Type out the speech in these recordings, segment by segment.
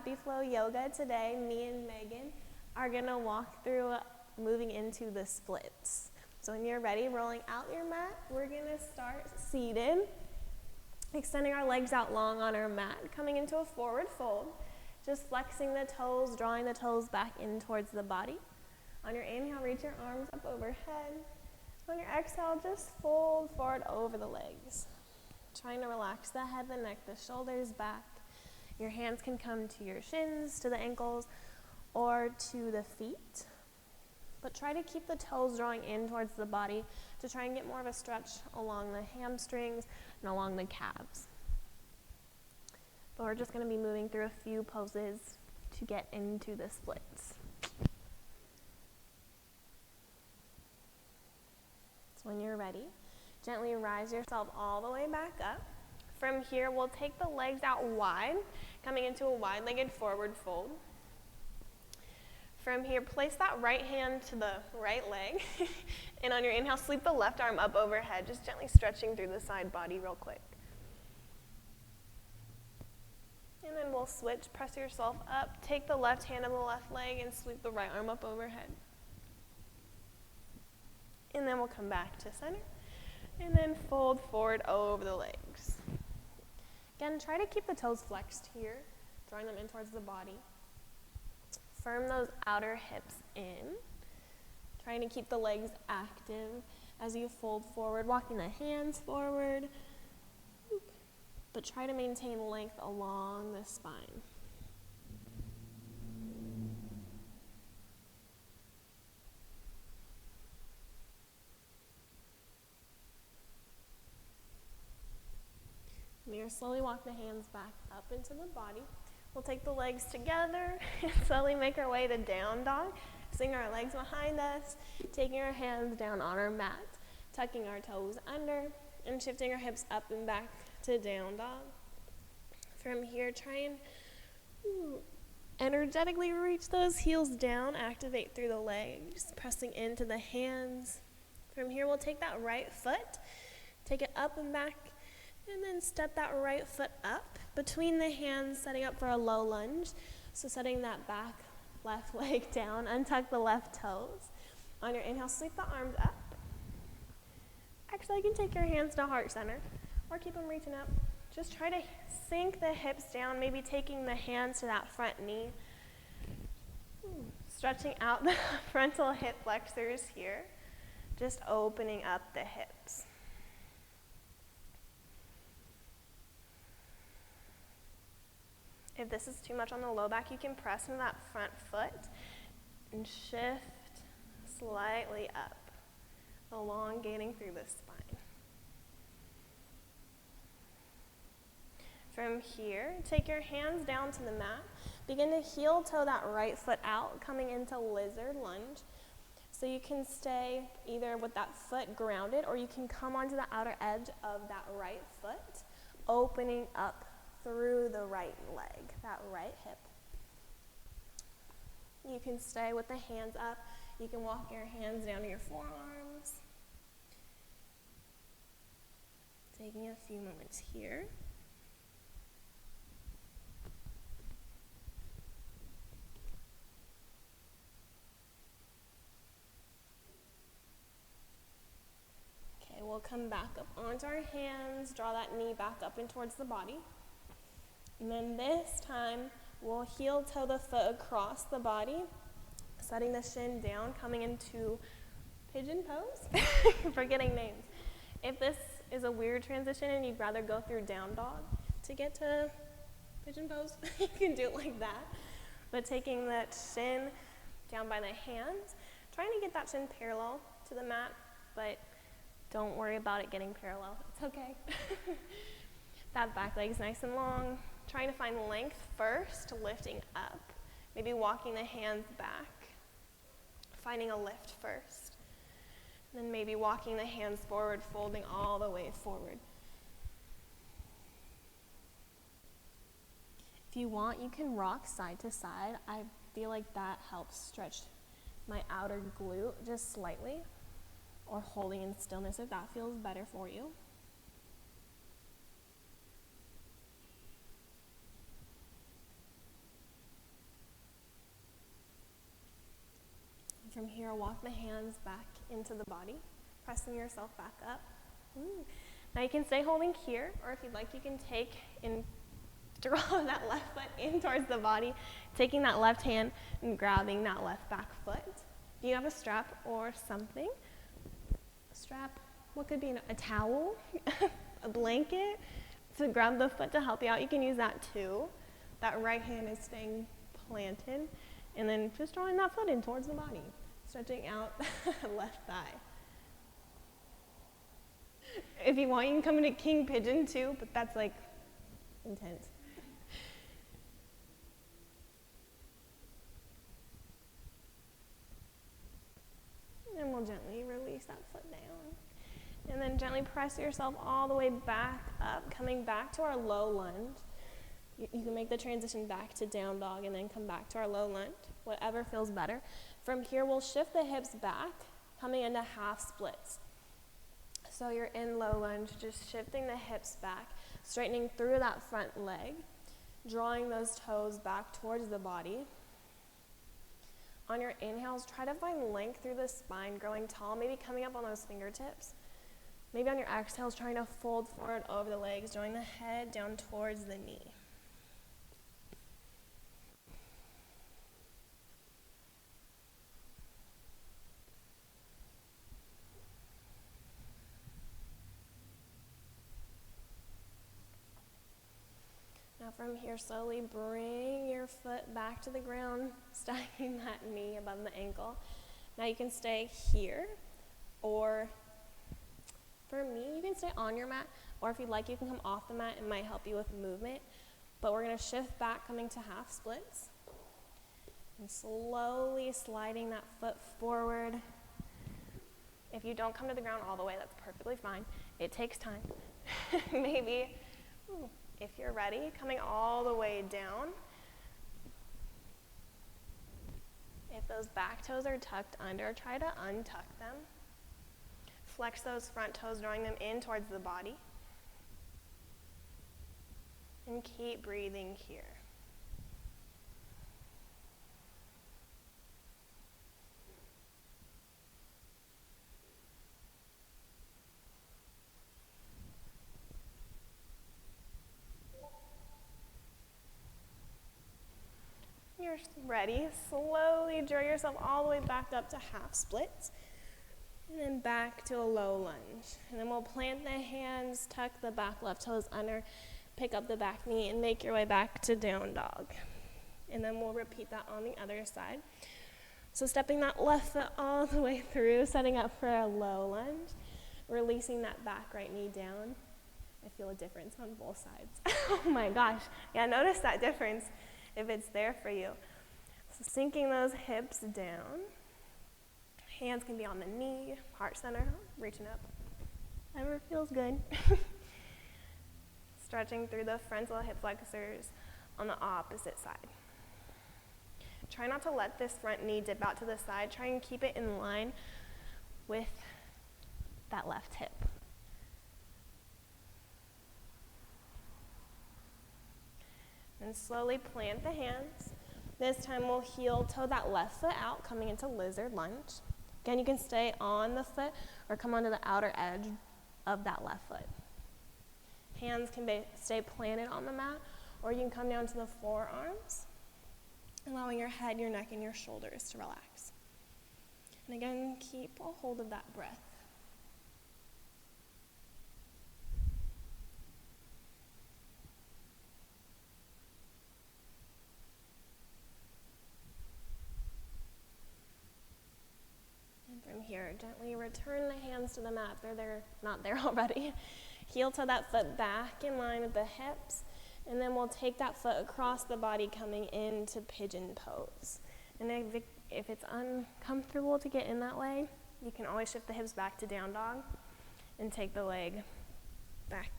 Happy Flow Yoga. Today, me and Megan are gonna walk through moving into the splits. So when you're ready, rolling out your mat, we're gonna start seated, extending our legs out long on our mat, coming into a forward fold, just flexing the toes, drawing the toes back in towards the body. On your inhale, reach your arms up overhead. On your exhale, just fold forward over the legs. Trying to relax the head, the neck, the shoulders back. Your hands can come to your shins, to the ankles, or to the feet. But try to keep the toes drawing in towards the body to try and get more of a stretch along the hamstrings and along the calves. But we're just going to be moving through a few poses to get into the splits. So when you're ready, gently rise yourself all the way back up. From here, we'll take the legs out wide, coming into a wide-legged forward fold. From here, place that right hand to the right leg. And on your inhale, sweep the left arm up overhead, just gently stretching through the side body real quick. And then we'll switch, press yourself up, take the left hand on the left leg and sweep the right arm up overhead. And then we'll come back to center. And then fold forward over the legs. Again, try to keep the toes flexed here, drawing them in towards the body. Firm those outer hips in. Trying to keep the legs active as you fold forward, walking the hands forward. But try to maintain length along the spine. We're slowly walk the hands back up into the body. We'll take the legs together and slowly make our way to down dog. Swing our legs behind us, taking our hands down on our mat, tucking our toes under, and shifting our hips up and back to down dog. From here, try and energetically reach those heels down, activate through the legs, pressing into the hands. From here, we'll take that right foot, take it up and back, and then step that right foot up between the hands, setting up for a low lunge. So setting that back left leg down, untuck the left toes. On your inhale, sweep the arms up. Actually, you can take your hands to heart center or keep them reaching up. Just try to sink the hips down, maybe taking the hands to that front knee. Stretching out the frontal hip flexors here, just opening up the hips. If this is too much on the low back, you can press into that front foot and shift slightly up, elongating through the spine. From here, take your hands down to the mat. Begin to heel toe that right foot out, coming into lizard lunge. So you can stay either with that foot grounded, or you can come onto the outer edge of that right foot, opening up through the right leg, that right hip. You can stay with the hands up. You can walk your hands down to your forearms. Taking a few moments here. Okay, we'll come back up onto our hands, draw that knee back up and towards the body. And then this time, we'll heel toe the foot across the body, setting the shin down, coming into pigeon pose. Forgetting names. If this is a weird transition and you'd rather go through down dog to get to pigeon pose, you can do it like that. But taking that shin down by the hands, trying to get that shin parallel to the mat, but don't worry about it getting parallel. It's okay. That back leg's nice and long. Trying to find length first, lifting up. Maybe walking the hands back, finding a lift first. Then maybe walking the hands forward, folding all the way forward. If you want, you can rock side to side. I feel like that helps stretch my outer glute just slightly, or holding in stillness if that feels better for you. from here, walk the hands back into the body, pressing yourself back up. Now you can stay holding here, or if you'd like, you can take and draw that left foot in towards the body, taking that left hand and grabbing that left back foot. If you have a strap or something, what could be a towel, a blanket, to grab the foot to help you out, you can use that too. That right hand is staying planted, and then just drawing that foot in towards the body, stretching out left thigh. If you want, you can come into king pigeon too, but that's like intense. And we'll gently release that foot down. And then gently press yourself all the way back up, coming back to our low lunge. You can make the transition back to down dog and then come back to our low lunge, whatever feels better. From here, we'll shift the hips back, coming into half splits. So you're in low lunge, just shifting the hips back, straightening through that front leg, drawing those toes back towards the body. On your inhales, try to find length through the spine, growing tall, maybe coming up on those fingertips. Maybe on your exhales, trying to fold forward over the legs, drawing the head down towards the knee. Now from here, slowly bring your foot back to the ground, stacking that knee above the ankle. Now you can stay here, or for me, you can stay on your mat, or if you'd like, you can come off the mat. It might help you with movement. But we're going to shift back, coming to half splits, and slowly sliding that foot forward. If you don't come to the ground all the way, that's perfectly fine. It takes time. Maybe, if you're ready, coming all the way down. If those back toes are tucked under, try to untuck them. Flex those front toes, drawing them in towards the body. And keep breathing here. You're ready. Slowly draw yourself all the way back up to half splits. And then back to a low lunge. And then we'll plant the hands, tuck the back left toes under, pick up the back knee, and make your way back to down dog. And then we'll repeat that on the other side. So stepping that left foot all the way through, setting up for a low lunge, releasing that back right knee down. I feel a difference on both sides. Oh my gosh. Yeah, notice that difference if it's there for you. So sinking those hips down. Hands can be on the knee, heart center, reaching up. Whatever feels good. Stretching through the frontal hip flexors on the opposite side. Try not to let this front knee dip out to the side. Try and keep it in line with that left hip. And slowly plant the hands. This time we'll heel toe that left foot out, coming into lizard lunge. Again, you can stay on the foot or come onto the outer edge of that left foot. Hands can stay planted on the mat, or you can come down to the forearms, allowing your head, your neck, and your shoulders to relax. And again, keep a hold of that breath. From here, gently return the hands to the mat if they're not there already. Heel toe that foot back in line with the hips, and then we'll take that foot across the body, coming into pigeon pose. And if it's uncomfortable to get in that way, you can always shift the hips back to down dog and take the leg back,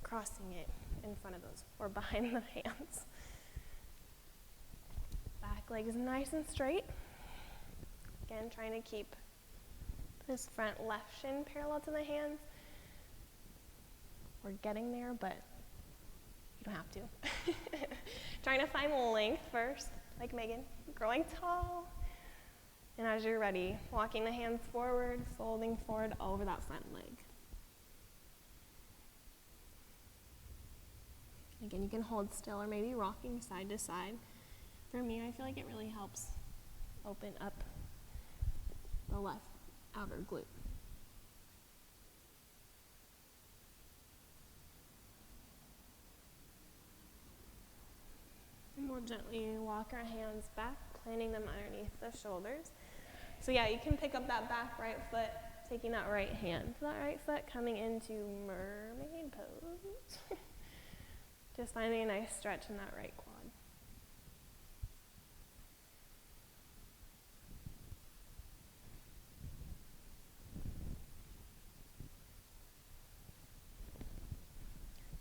crossing it in front of those or behind the hands. Back leg is nice and straight. Again, trying to keep this front left shin parallel to the hands. We're getting there, but you don't have to. Trying to find length first. like Megan, growing tall. And as you're ready, walking the hands forward, folding forward over that front leg. Again, you can hold still or maybe rocking side to side. For me, I feel like it really helps open up the left outer glute. And we'll gently walk our hands back, planting them underneath the shoulders. So yeah, you can pick up that back right foot, taking that right hand to that right foot, coming into mermaid pose. Just finding a nice stretch in that right quad.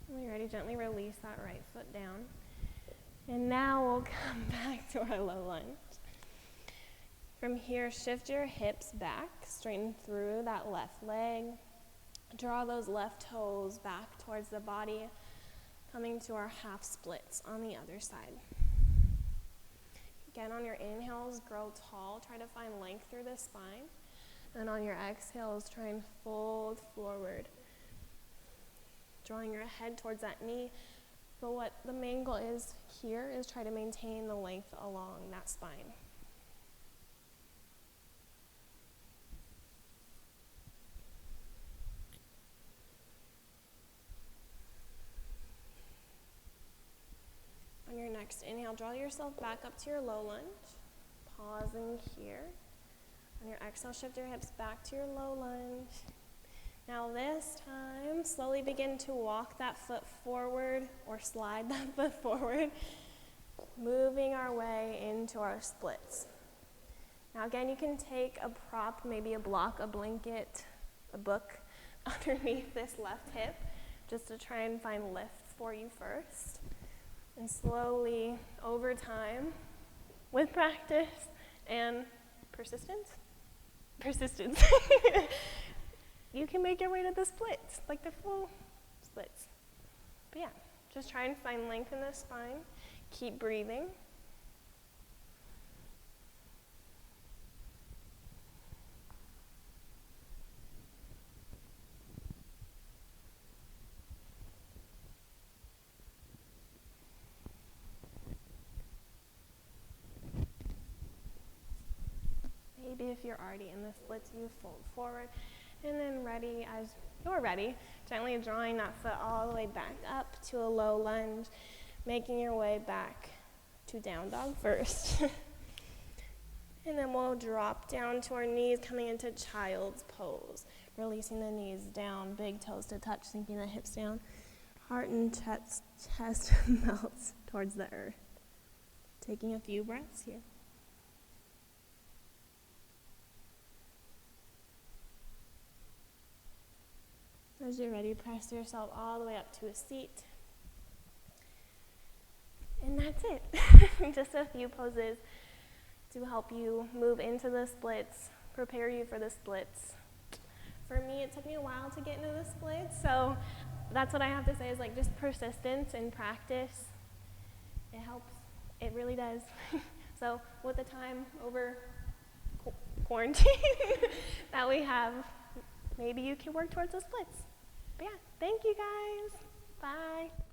When you're ready, gently release that right foot down. And now we'll come back to our low lunge. From here, shift your hips back, straighten through that left leg. Draw those left toes back towards the body, coming to our half splits on the other side. Again, on your inhales, grow tall. Try to find length through the spine. And on your exhales, try and fold forward, drawing your head towards that knee. But what the main goal is here is try to maintain the length along that spine. On your next inhale, draw yourself back up to your low lunge, pausing here. On your exhale, shift your hips back to your low lunge. Now this time, slowly begin to walk that foot forward or slide that foot forward, moving our way into our splits. Now again, you can take a prop, maybe a block, a blanket, a book underneath this left hip, just to try and find lift for you first. And slowly, over time, with practice and persistence, you can make your way to the splits, like the full splits. But yeah, just try and find length in the spine. Keep breathing. Maybe if you're already in the splits, you fold forward. And then as you're ready, gently drawing that foot all the way back up to a low lunge, making your way back to down dog first. And then we'll drop down to our knees, coming into child's pose. Releasing the knees down, big toes to touch, sinking the hips down. Heart and chest melts towards the earth. Taking a few breaths here. As you're ready, press yourself all the way up to a seat. And that's it. Just a few poses to help you move into the splits, prepare you for the splits. For me, it took me a while to get into the splits, so that's what I have to say is like just persistence and practice. It helps. It really does. So with the time over quarantine that we have, maybe you can work towards the splits. But yeah, thank you guys. Bye.